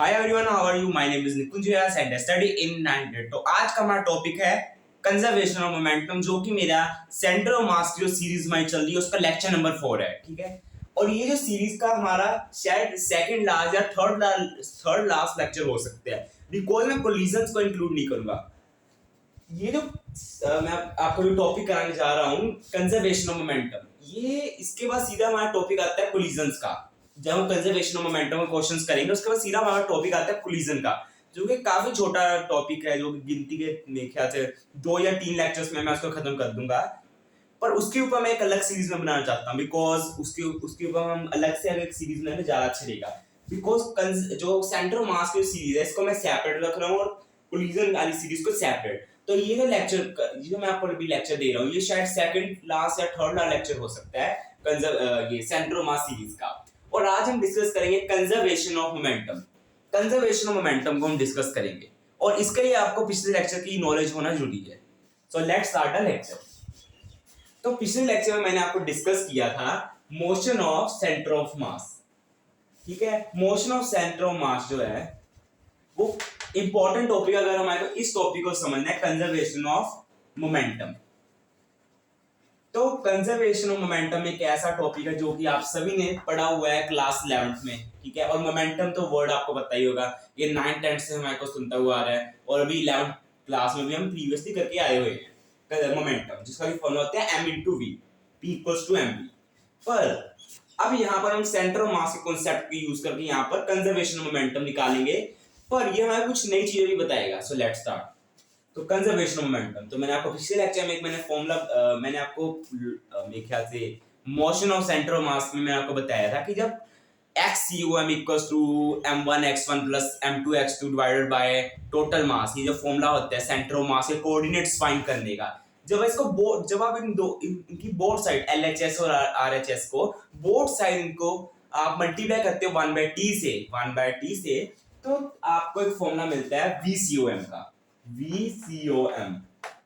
Hi everyone, how are you? My name is Nikunj Vyas and study in 9th grade। तो आज का हमारा topic है कंजर्वेशन ऑफ मोमेंटम, जो कि मेरा सेंटर ऑफ मास की जो सीरीज में चल रही है उसका लेक्चर नंबर 4 है। ठीक है, और ये जो सीरीज का हमारा शायद सेकंड लास्ट या थर्ड लास्ट लेक्चर हो सकता है, बिकॉज मैं कोलिजन्स को इंक्लूड नहीं करूंगा। ये जो मैं आपको जो टॉपिक कराने जा रहा हूँ कंजर्वेशन ऑफ मोमेंटम, ये इसके बाद सीधा हमारा टॉपिक आता है कोलिजन्स का। जब हम कंजर्वेशन ऑफ मोमेंटम में क्वेश्चंस करेंगे उसके बाद सीधा हमारा टॉपिक आता है कोलिजन का, जो कि काफी छोटा टॉपिक है, जो गिनती के मेरे ख्याल से 2 या 3 लेक्चर्स में मैं उसको खत्म कर दूंगा। पर उसके ऊपर मैं एक अलग सीरीज में बनाना चाहता हूँ, बिकॉज उसके ऊपर हम अलग से अगर एक सीरीज में ज्यादा अच्छा रहेगा। बिकॉज जो सेंटर ऑफ मास की सीरीज है इसको मैं सेपरेट रख रहा हूँ और कोलिजन वाली सीरीज को सेपरेट। तो ये जो लेक्चर जो मैं आपको अभी लेक्चर दे रहा हूँ, ये शायद सेकंड लास्ट या थर्ड लास्ट लेक्चर हो सकता है ये सेंटर ऑफ मास सीरीज का। और आज हम डिस्कस करेंगे conservation of momentum. Conservation of momentum को हम डिस्कस करेंगे और इसके लिए आपको पिछले लेक्चर की नॉलेज होना जरूरी है। So let's start the lecture. तो पिछले लेक्चर में मैंने आपको डिस्कस किया था motion of centre of mass. ठीक है, motion of centre of mass जो है वो इंपॉर्टेंट टॉपिक। अगर हमारे को इस टॉपिक को समझना है कंजर्वेशन ऑफ मोमेंटम, तो कंजर्वेशन ऑफ मोमेंटम एक ऐसा टॉपिक है जो कि आप सभी ने पढ़ा हुआ है क्लास 11th में। ठीक है, और मोमेंटम तो वर्ड आपको पता ही होगा, ये 9th-10th से हमारे को सुनता हुआ आ रहा है और अभी 11th क्लास में भी हम प्रीवियसली करके आए हुए हैं मोमेंटम, जिसका भी फॉर्मूला होता है m/v, p = mv। पर अब यहाँ पर हम सेंटर ऑफ मास के कॉन्सेप्ट को यूज करके यहाँ पर कंजर्वेशन ऑफ मोमेंटम निकालेंगे, पर ये हमें कुछ नई चीजें भी बताएगा। So let's start. तो कंजर्वेशन ऑफ मोमेंटम, तो मैंने आपको पिछले लेक्चर में मैंने फॉर्मूला मैंने आपको मेरे ख्याल से motion of centre of mass में मैंने आपको बताया था कि जब xcom = m1x1 + m2x2 divided by total mass, ये जो फॉर्मूला होता है सेंटर ऑफ मास के कोऑर्डिनेट्स फाइंड करने का, जब आप इनकी बोथ साइड LHS और RHS को बोथ साइड इनको आप मल्टीप्लाई करते हो 1/t से, तो आपको एक फॉर्मूला मिलता है VCOM का, VCOM,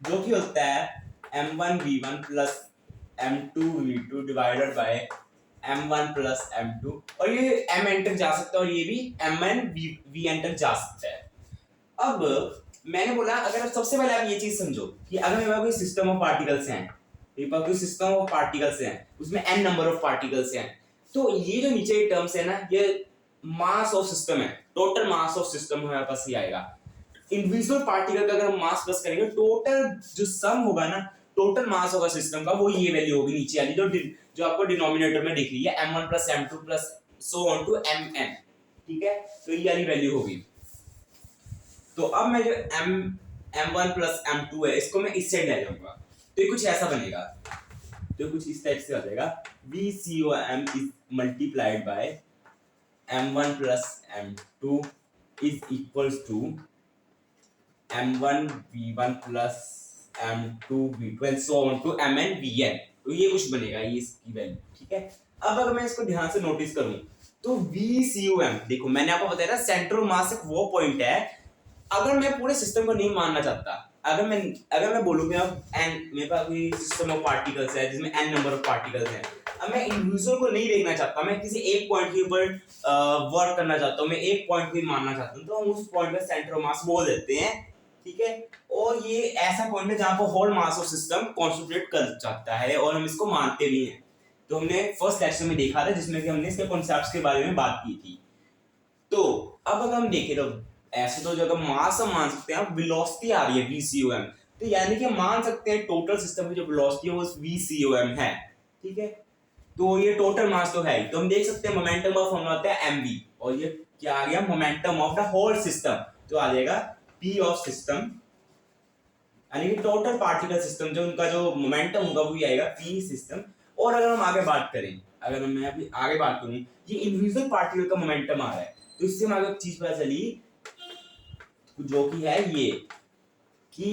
जो कि होता है m1v1 + m2v2 divided by m1 + m2, और ये mn तक जा सकता है और ये भी mn vn तक जा सकता है। अब मैंने बोला अगर सबसे पहले आप ये चीज समझो कि अगर मेरे पास कोई सिस्टम ऑफ पार्टिकल्स हैं, मेरे पास कोई सिस्टम ऑफ पार्टिकल्स हैं, उसमें n नंबर ऑफ पार्टिकल्स हैं, तो ये जो नीचे ये टर्म्स है ना, ये मास ऑफ सिस्टम है, टोटल मास ऑफ सिस्टम हमारे पास ही आएगा। इंडिविजुअल पार्टिकल का अगर हम मास प्लस करेंगे, टोटल जो सम होगा ना, टोटल मास होगा सिस्टम का, वो ये वैल्यू होगी नीचे वाली जो आपको डिनोमिनेटर में दिख रही है, m1 + m2 + so on to mn। ठीक है, तो ये वाली वैल्यू होगी। तो अब मैं जो m1 + m2 है इसको मैं इस साइड ले जाऊंगा, तो ये कुछ ऐसा बनेगा, तो कुछ इस टाइप से आ जाएगा, VCOM is multiplied by m1 + m2 is equals to m1v1 + m2v2 and so on to mn vn। तो ये कुछ बनेगा, ये इसकी वैल्यू। ठीक है, अब अगर मैं इसको ध्यान से नोटिस करूं तो VCOM, देखो मैंने आपको बताया ना सेंटर ऑफ मास एक वो पॉइंट है, अगर मैं पूरे सिस्टम को नहीं मानना चाहता, अगर मैं बोलूं कि अब मेरे पास कोई सिस्टम ऑफ पार्टिकल्स है जिसमें n नंबर ऑफ पार्टिकल्स हैं, अब मैं इंडिविजुअल को नहीं देखना चाहता, मैं किसी एक पॉइंट के ऊपर वर्क करना चाहता हूं, मैं एक पॉइंट को ही मानना चाहता हूं, तो हम उस पॉइंट पे सेंटर ऑफ मास बोल देते हैं। ठीक है, और ये ऐसा पॉइंट है जहां पर whole mass of system concentrate कर जाता है और हम इसको मानते भी हैं। तो हमने फर्स्ट लेक्चर में देखा था जिसमें कि हमने इसके कॉन्सेप्ट्स के बारे में बात की थी। तो अब अगर हम देखें तो ऐसे तो जब मास हम मान सकते हैं, अब वेलोसिटी आ रही है VCOM, तो यानी कि हम मान सकते हैं टोटल सिस्टम की जो वेलोसिटी है वो VCOM है। ठीक है, तो ये टोटल मास तो है ही, तो हम देख सकते हैं मोमेंटम का फॉर्मूला होता है mv, और ये क्या आ गया, momentum of the whole system, जो आ जाएगा p ऑफ सिस्टम, यानी कि टोटल पार्टिकल सिस्टम जो उनका जो मोमेंटम होगा वो आएगा p सिस्टम। और अगर हम आगे बात करें, अगर मैं अभी आगे बात करूं, ये इंडिविजुअल पार्टिकल का मोमेंटम आ रहा है, तो इससे हमें एक चीज पता चली जो कि है ये कि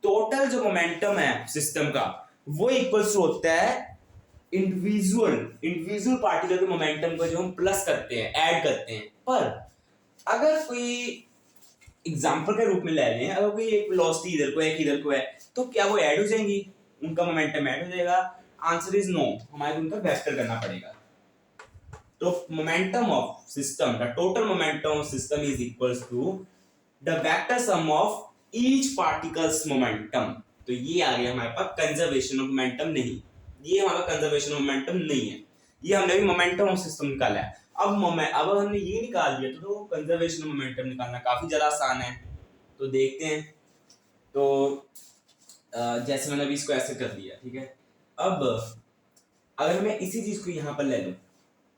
टोटल जो मोमेंटम है सिस्टम का वो इक्वल्स होता है इंडिविजुअल पार्टिकल के मोमेंटम को जो हम प्लस करते हैं, ऐड करते हैं। पर अगर कोई एग्जांपल के रूप में ले लें, अगर कोई एक वेलोसिटी इधर को है, एक इधर को है, तो क्या वो ऐड हो जाएंगी, उनका मोमेंटम ऐड हो जाएगा? आंसर इज नो, हमारे को उनका वेक्टर करना पड़ेगा। तो momentum of system, the total momentum of system is equals to the vector sum of each particles momentum. तो ये आ गया हमारे पास कंजर्वेशन ऑफ मोमेंटम। नहीं, ये हमारा कंजर्वेशन ऑफ मोमेंटम नहीं है, ये हमने भी मोमेंटम ऑफ सिस्टम निकाला है। अब हमने ये निकाल दिया तो कंजर्वेशन ऑफ मोमेंटम निकालना काफी ज्यादा आसान है। तो देखते हैं। तो जैसे मैंने अभी इसको ऐसे कर दिया, ठीक है। अब अगर मैं इसी चीज को यहाँ पर ले लूं,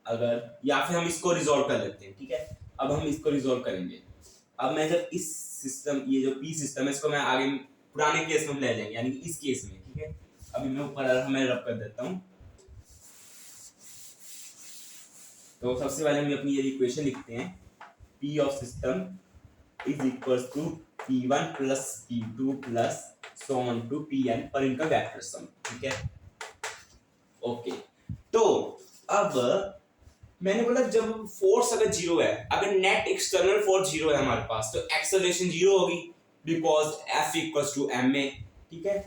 अगर, या फिर हम इसको रिजॉल्व कर लेते हैं, ठीक है। अब हम इसको रिजॉल्व करेंगे। अब मैं जब इस सिस्टम, ये जो पी सिस्टम है, इसको मैं आगे पुराने केस में ले जाएंगे, यानी कि इस केस में, ठीक है। अभी मैं ऊपर मैं रब कर देता हूँ। तो सबसे पहले हम अपनी ये इक्वेशन लिखते हैं, P of system is equals to P1 plus P2 plus so on to Pn पर इनका वेक्टर सम, ठीक है। ओके, तो अब मैंने बोला जब फोर्स अगर जीरो है, अगर नेट एक्सटर्नल फोर्स जीरो है हमारे पास, तो एक्सेलरेशन जीरो होगी, because F equals to ma, ठीक है।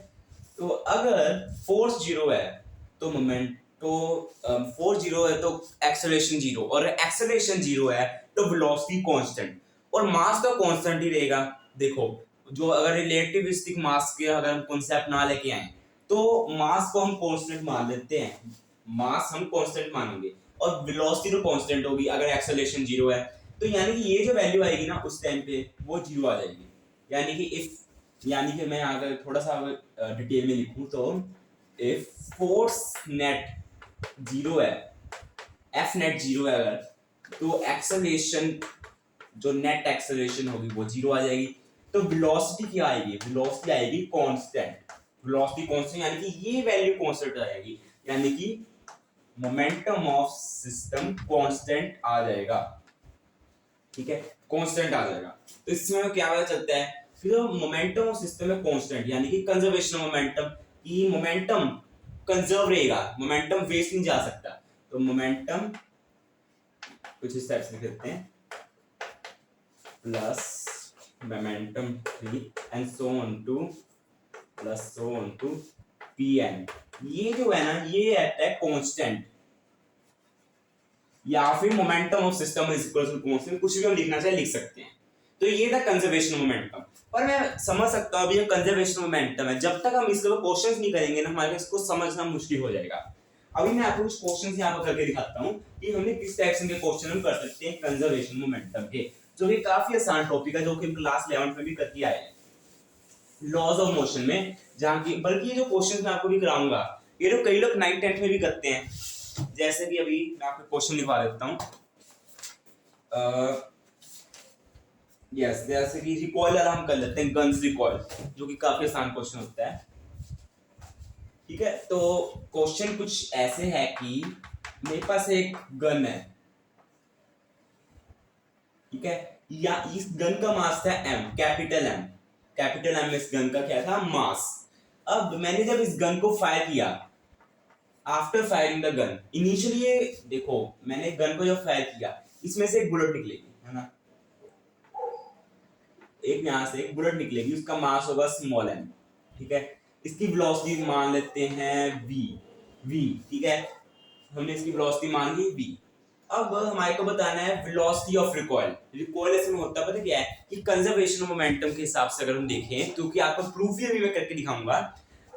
तो अगर फोर्स जीरो है तो मोमेंट, तो फोर्स जीरो है तो एक्सेलरेशन जीरो, और एक्सेलरेशन जीरो है तो वेलोसिटी कांस्टेंट, और मास तो कांस्टेंट ही रहेगा। देखो, जो अगर रिलेटिविस्टिक मास के अगर हम कॉन्सेप्ट ना लेके आए तो मास को हम कांस्टेंट मान लेते हैं, मास हम कांस्टेंट मानेंगे, और वेलोसिटी तो कांस्टेंट होगी अगर एक्सेलरेशन जीरो है। तो यानी कि ये जो वैल्यू आएगी ना उस टाइम पे वो जीरो आ जाएगी। यानी कि इफ, यानी कि मैं अगर थोड़ा सा डिटेल में लिखूं तो इफ फोर्स नेट जीरो है, एफ नेट जीरो है अगर, तो एक्सेलरेशन, जो नेट एक्सेलरेशन होगी वो जीरो आ जाएगी। तो वेलोसिटी क्या आएगी? वेलोसिटी आएगी कांस्टेंट, वेलोसिटी कांस्टेंट, यानी कि ये वैल्यू कांस्टेंट आएगी, यानी कि मोमेंटम ऑफ सिस्टम कांस्टेंट आ जाएगा, ठीक है, कांस्टेंट आ जाएगा। तो इसमें क्या पता चलता है फिर मोमेंटम ऑफ सिस्टम है कांस्टेंट, यानी कि कंजर्वेशन ऑफ मोमेंटम, कि मोमेंटम कंजर्व रहेगा, मोमेंटम वेस्ट नहीं जा सकता। तो मोमेंटम कुछ इस टाइप से लिखते हैं, plus momentum 3 and so on to plus so on to Pn। ये जो है ना, ये आता है कांस्टेंट, या फिर momentum of system is equal to constant, कुछ भी हम लिखना चाहे लिख सकते हैं। तो ये था कंजर्वेशन मोमेंटम। पर मैं समझ सकता हूं अभी ये कंजर्वेशन मोमेंटम है, जब तक हम इसके क्वेश्चंस नहीं करेंगे ना हमारे इसको समझना मुश्किल हो जाएगा। अभी मैं आपको कुछ क्वेश्चंस यहां पर करके दिखाता हूं कि हमने किस टाइप के क्वेश्चन हम कर सकते हैं कंजर्वेशन मोमेंटम के, जो कि काफी आसान टॉपिक है, जो कि हम क्लास 11 में भी करके आए हैं लॉज ऑफ मोशन में, जहां की बल्कि ये जो क्वेश्चंस मैं आपको भी कराऊंगा ये तो कई लोग 9th 10th में भी करते हैं। जैसे कि अभी मैं आपको क्वेश्चन लिखवा देता हूं, यस, जैसे कि रिकॉइल वाला हम कर लेते हैं, गन्स रिकॉइल, जो कि काफी आसान क्वेश्चन होता है, ठीक है। तो क्वेश्चन कुछ ऐसे है कि मेरे पास एक गन है, ठीक है, या इस गन का मास था m, कैपिटल M इस गन का क्या था? मास। अब मैंने जब इस गन को फायर किया, after firing the gun, initially ये देखो मैंने गन को जब फायर किया इसमें से एक बुलेट निकलेगी, है ना, एक यहां से एक बुलेट निकलेगी, उसका मास होगा स्मॉल m, ठीक है। इसकी वेलोसिटी मान लेते हैं v, ठीक है, हमने इसकी वेलोसिटी मान ली v। अब हमारे को बताना है वेलोसिटी ऑफ रिकॉइल। रिकॉइल ऐसे में होता है, पता क्या है, कि कंजर्वेशन ऑफ मोमेंटम के हिसाब से अगर हम देखें, क्योंकि आपको प्रूफ भी मैं करके दिखाऊंगा,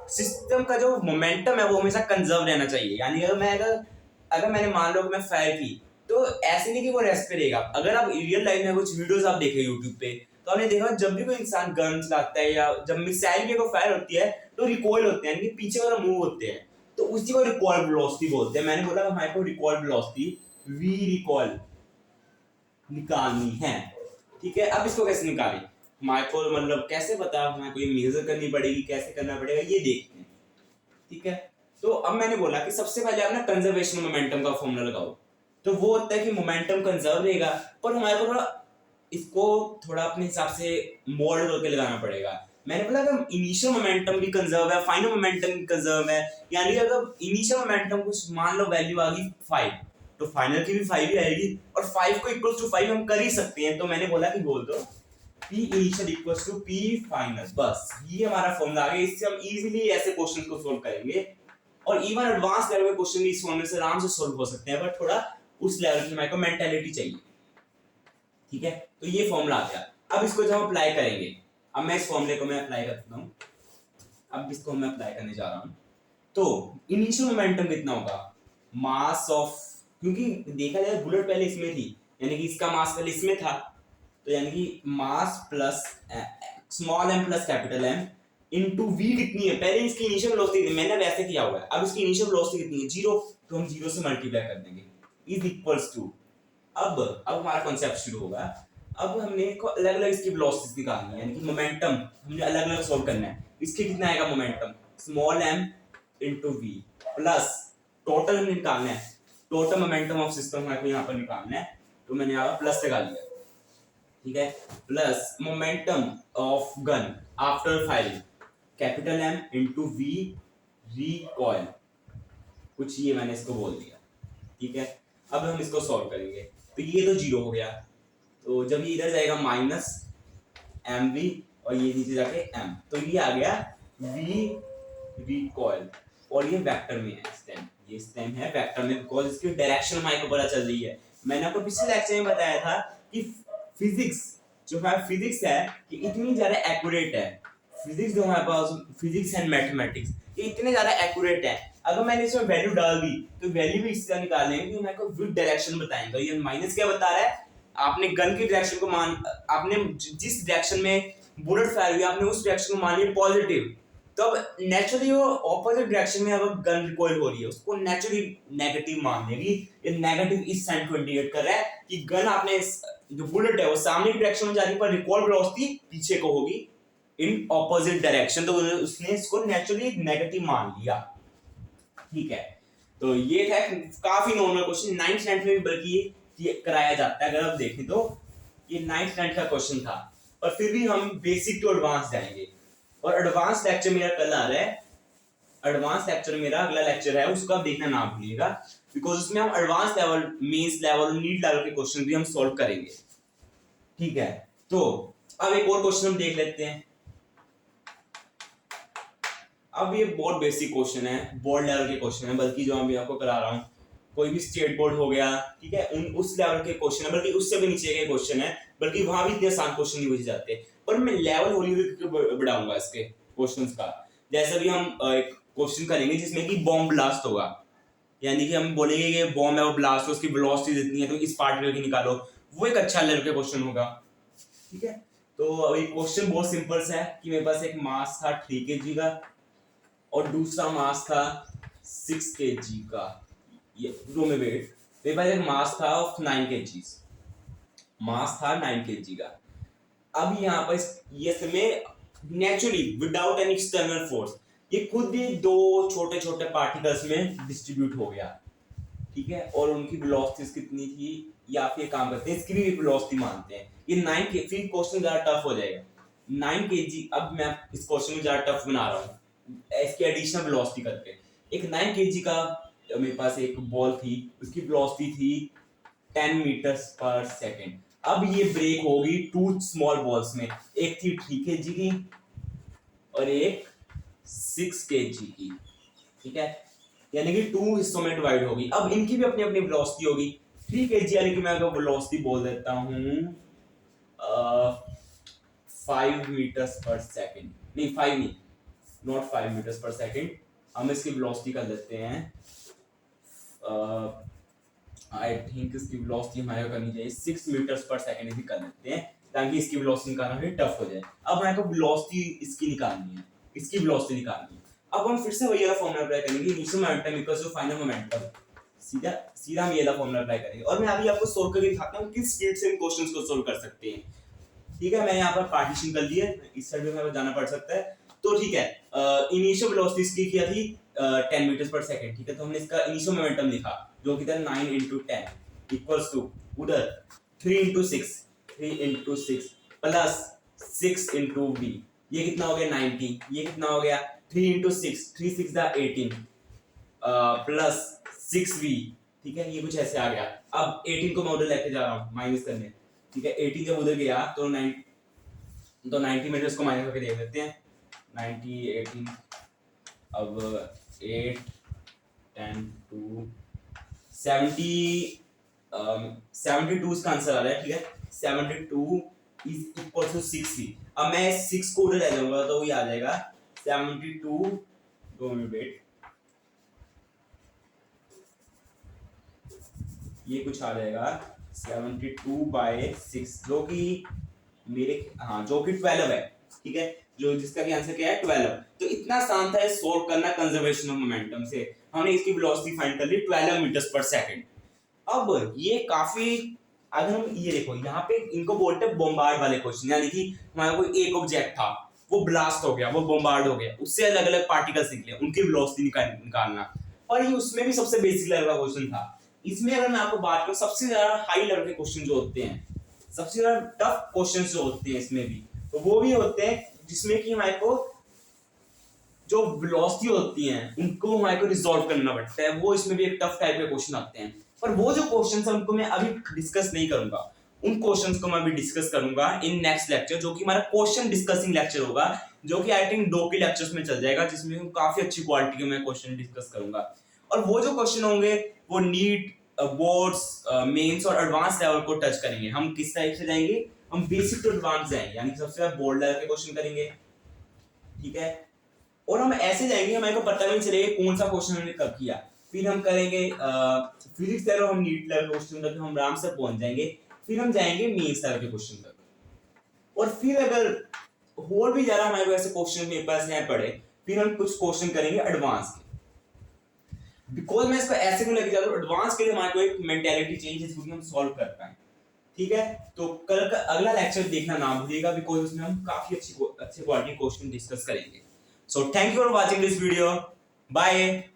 सिस्टम का जो मोमेंटम है वो हमेशा कंजर्व रहना चाहिए। यानी अगर मैंने मान लो कि मैं फायर की, तो ऐसे नहीं कि वो रेस्ट पे रहेगा। अगर आप रियल लाइफ में कुछ वीडियोस आप देखें यूट्यूब पे, तो आपने देखा जब भी कोई इंसान गन चलाता है या जब मिसाइल भी को फायर होती है तो रिकॉइल होते हैं, यानी कि पीछे वाला मूव होते हैं, तो उसी को रिकॉइल वेलोसिटी बोलते हैं। मैंने बोला हमारे को रिकॉइल वेलोसिटी v रिकॉइल निकालनी है, ठीक है। अब इसको कैसे निकालें, हमारे को मतलब कैसे पता, हमारे को ये मेजर करनी पड़ेगी, कैसे करना पड़ेगा ये देखते हैं, ठीक है। तो अब मैंने बोला कि सबसे पहले आप ना कंजर्वेशन मोमेंटम का फॉर्मूला लगाओ, तो वो होता है कि मोमेंटम कंजर्व रहेगा, पर हमारे को थोड़ा इसको थोड़ा अपने हिसाब से मोल्ड करके लगाना पड़ेगा। मैंने बोला अगर इनिशियल मोमेंटम भी कंजर्व है, फाइनल मोमेंटम भी कंजर्व है, यानी अगर इनिशियल मोमेंटम कुछ मान लो वैल्यू आ गई 5, तो फाइनल की भी 5 ही आएगी, और 5 को इक्वल टू 5 हम कर ही सकते हैं। तो मैंने बोला कि बोल दो P initial equals to P final, बस ये हमारा फॉर्मूला आ गया। इससे हम इजीली ऐसे क्वेश्चन को सॉल्व करेंगे, और इवन एडवांस लेवल के क्वेश्चन भी इस फॉर्मूले से आराम से सॉल्व हो सकते हैं, बट थोड़ा उस लेवल की हमारे को मेंटेलिटी चाहिए। ठीक है, तो ये फॉर्मूला आ गया। अब इसको जब हम अप्लाई करेंगे, अब मैं इस फॉर्मूले को मैं अप्लाई करता हूँ, अब इसको मैं अप्लाई करने जा रहा हूँ। तो इनिशियल मोमेंटम कितना होगा, मास ऑफ, क्योंकि देखा जाए बुलेट पहले इसमें थी, यानी कि इसका मास पहले इसमें था, तो यानी कि mass plus small m plus capital M into v कितनी है, पहले इसकी इनिशियल वेलोसिटी थी, मैंने वैसे किया हुआ है, अब इसकी इनिशियल वेलोसिटी कितनी है, 0, तो हम 0 से मल्टीप्लाई कर देंगे, इज इक्वल्स टू, अब हमारा कॉन्सेप्ट शुरू होगा। अब हमने को अलग अलग इसकी वेलोसिटीज निकालनी है, यानी कि मोमेंटम हमने अलग अलग सॉल्व करना है। इसके कितना आएगा momentum, small m into v plus total हमें निकालना है, टोटल मोमेंटम ऑफ सिस्टम हमें यहाँ पर निकालना है, तो मैंने यहाँ प्लस लगा लिया। ठीक है, plus momentum of gun after firing, capital M into v recoil, कुछ ये मैंने इसको बोल दिया। ठीक है, अब हम इसको सॉल्व करेंगे, तो ये तो 0 हो गया, तो जब ये इधर जाएगा माइनस एम वी और ये नीचे जाके एम, तो ये आ गया वी रिकॉइल, और ये वेक्टर में है स्टेम, ये स्टेम है वेक्टर में, बिकॉज इसकी डायरेक्शन हमारे को पता चल रही है। मैंने आपको पिछले लेक्चर में बताया था कि फिजिक्स जो है, फिजिक्स है कि इतनी ज्यादा एक्यूरेट है, फिजिक्स जो हमारे पास फिजिक्स एंड मैथमेटिक्स ये इतने ज्यादा एक्यूरेट है, अगर मैंने इसमें वैल्यू डाल दी तो वैल्यू भी इस तरह निकालेंगे कि मेरे को विद डायरेक्शन बताएंगे। ये माइनस क्या बता रहा है, आपने गन की डायरेक्शन को मान, आपने जिस डायरेक्शन में बुलेट फायर हुई आपने उस डायरेक्शन को मान लिया पॉजिटिव, तो अब नेचुरली वो ऑपोजिट डायरेक्शन में अब गन रिकॉइल हो रही है उसको नेचुरली नेगेटिव मान लेगी। ये नेगेटिव इस साइन को इंडिकेट कर रहा है कि गन आपने जो बुलेट है वो सामने की डायरेक्शन में जा रही है पर रिकॉइल वेलोसिटी पीछे को होगी इन ऑपोजिट डायरेक्शन, तो उसने इसको नेचुरली नेगेटिव मान लिया। ठीक है, तो ये था काफी नॉर्मल क्वेश्चन, 9th स्टैंडर्ड में भी बल्कि ये कराया जाता है, अगर आप देखें तो ये 9th स्टैंडर्ड का क्वेश्चन था, और फिर भी हम बेसिक टू एडवांस जाएंगे, और एडवांस लेक्चर मेरा कल आ रहा है, एडवांस लेक्चर मेरा अगला लेक्चर है, उसको आप देखना ना भूलिएगा, बिकॉज उसमें हम advance level, mains level, NEET level के क्वेश्चन भी हम सॉल्व करेंगे। ठीक है, तो अब एक और क्वेश्चन हम देख लेते हैं। अब ये बहुत बेसिक क्वेश्चन है, बोर्ड लेवल के क्वेश्चन है, बल्कि जो मैं आपको करा रहा हूँ कोई भी स्टेट बोर्ड हो गया, ठीक है, उन उस लेवल के क्वेश्चन है, बल्कि उससे भी नीचे के क्वेश्चन है, बल्कि वहां भी इतने आसान क्वेश्चन नहीं पूछे जाते, पर मैं लेवल हौली हौली बढ़ाऊंगा इसके क्वेश्चंस का। जैसे भी हम एक क्वेश्चन करेंगे जिसमें कि बॉम्ब ब्लास्ट होगा, यानी कि हम बोलेंगे कि बॉम्ब है वो ब्लास्ट हो, उसकी वेलोसिटी जितनी है तो इस पार्टिकल की निकालो, वो एक अच्छा लेवल का क्वेश्चन होगा। ठीक है, तो अभी क्वेश्चन बहुत सिंपल सा है कि मेरे पास एक मास था 3 kg का और दूसरा मास था 6 kg का, ये दो में वेट, मेरे पास एक मास था ऑफ 9 kg, मास था 9 kg का। अब यहाँ पर ये में naturally without any external force ये खुद ही दो छोटे छोटे पार्टिकल्स में डिस्ट्रीब्यूट हो गया। ठीक है, और उनकी वेलोसिटीज कितनी थी, या फिर काम करते हैं इसकी भी वेलोसिटी मानते हैं। ये 9 के, फिर क्वेश्चन ज्यादा टफ हो जाएगा, 9 kg। अब मैं इस क्वेश्चन में ज्यादा टफ बना रहा हूँ इसकी एडिशनल वेलोसिटी करके। एक 9 kg का मेरे पास एक बॉल थी, उसकी वेलोसिटी थी 10 मीटर्स पर सेकेंड। अब ये ब्रेक होगी 2 स्मॉल बॉल्स में, एक थी 3 kg की और एक 6 kg की। ठीक है, यानी कि 2 हिस्सों में डिवाइड होगी। अब इनकी भी अपनी अपनी वेलोसिटी होगी। 3 kg यानी कि मैं अगर वेलोसिटी बोल देता हूँ 5 मीटर्स पर सेकेंड, नहीं 5 नहीं, नॉट 5 मीटर्स पर सेकेंड, हम इसकी वेलोसिटी कर देते हैं आई थिंक इसकी वेलोसिटी हमारे को करनी चाहिए 6 मीटर्स पर सेकेंड इसकी कर देते हैं, ताकि इसकी वेलोसिटी निकालना फिर टफ हो जाए। अब हमारे को वेलोसिटी इसकी निकालनी है, इसकी वेलोसिटी निकालनी है। अब हम फिर से वही वाला फॉर्मूला अप्लाई करेंगे, initial momentum equals to final momentum, सीधा सीधा हम ये वाला फॉर्मूला अप्लाई करेंगे। और मैं अभी आपको सोल्व करके दिखाता हूँ किस स्पीड से इन क्वेश्चंस को सोल्व कर सकते हैं। ठीक है, मैंने यहाँ पर पार्टीशन कर लिया है, इस साइड में हमें जाना पड़ सकता है। तो ठीक है, इनिशियल वेलोसिटी इसकी क्या थी 10 मीटर्स पर सेकंड। ठीक है, तो हमने इसका इनिशियल मोमेंटम लिखा जो कि था 9 × 10 इक्वल्स टू उधर 3 × 6, 3 × 6 प्लस 6 × v, ये कितना हो गया 90, ये कितना हो गया 3 × 6, 3 6 18 प्लस 6v। ठीक है, ये कुछ ऐसे आ गया। अब 18 को मैं उधर लेके जा रहा हूँ माइनस करने। ठीक है, 18 जब उधर गया तो 90 में इसको माइनस करके देख लेते हैं, 90 18 अब 8 10 2 70 72 इसका आंसर आ रहा है, ठीक है। 72 इज इक्वल टू 60। अब मैं 6 को उधर ले जाऊंगा तो ये आ जाएगा 72, 2 मिनट वेट, ये कुछ आ जाएगा 72/6 जो कि मेरे जो कि 12 है, ठीक है, जो जिसका भी आंसर क्या है 12। तो इतना आसान था सोल्व करना कंजर्वेशन ऑफ मोमेंटम से। हमने इसकी वेलोसिटी फाइंड कर ली 12 मीटर्स पर सेकंड। अब ये काफी, अगर हम ये देखो यहाँ पे इनको बोलते हैं बॉम्बार्ड वाले क्वेश्चन, यानी कि हमारा कोई एक ऑब्जेक्ट था, वो ब्लास्ट हो गया, वो बॉम्बार्ड हो गया, उससे अलग अलग पार्टिकल्स निकले, उनकी वेलोसिटी निकालना। और ये उसमें भी सबसे बेसिक लेवल का क्वेश्चन था। इसमें अगर मैं आपको बात करूं, सबसे ज्यादा हाई लेवल के क्वेश्चन जो होते हैं, सबसे ज्यादा टफ क्वेश्चन जो होते हैं इसमें भी, तो वो भी होते हैं जिसमें कि हमारे को जो वेलोसिटी होती है उनको हमारे को रिजॉल्व करना पड़ता है। वो इसमें भी एक टफ टाइप के क्वेश्चन आते हैं। पर वो जो क्वेश्चंस है उनको मैं अभी डिस्कस नहीं करूंगा, उन क्वेश्चंस को मैं अभी डिस्कस करूंगा इन नेक्स्ट लेक्चर, जो कि हमारा क्वेश्चन डिस्कसिंग लेक्चर होगा, जो कि आई थिंक 2 के लेक्चर्स में चल जाएगा, जिसमें हम काफी अच्छी क्वालिटी के मैं क्वेश्चन डिस्कस करूंगा। और वो जो क्वेश्चन होंगे वो नीट, बोर्ड्स, मेंस और एडवांस लेवल को टच करेंगे। हम किस टाइप से जाएंगे, हम बेसिक टू एडवांस जाएंगे, यानी सबसे पहले बोर्ड लेवल के क्वेश्चन करेंगे, ठीक है। और हम ऐसे जाएंगे हमारे को पता नहीं चलेगा कौन सा क्वेश्चन हमने कब किया। फिर हम करेंगे फिजिक्स लेवल, हम नीट लेवल क्वेश्चन तक हम आराम से पहुंच जाएंगे। फिर हम जाएंगे मेंस लेवल के क्वेश्चन तक। और फिर अगर और भी ज्यादा हमारे को ऐसे क्वेश्चन मेरे पास यहाँ पड़े, फिर हम कुछ क्वेश्चन करेंगे एडवांस के। बिकॉज मैं इसको ऐसे क्यों लेके जा रहा हूँ, एडवांस के लिए हमारे को एक मेंटालिटी चाहिए जिसको हम सॉल्व कर पाए, ठीक है। तो कल का अगला लेक्चर देखना ना भूलिएगा, बिकॉज उसमें हम काफी अच्छे क्वालिटी क्वेश्चन डिस्कस करेंगे। So thank you for watching this video. Bye.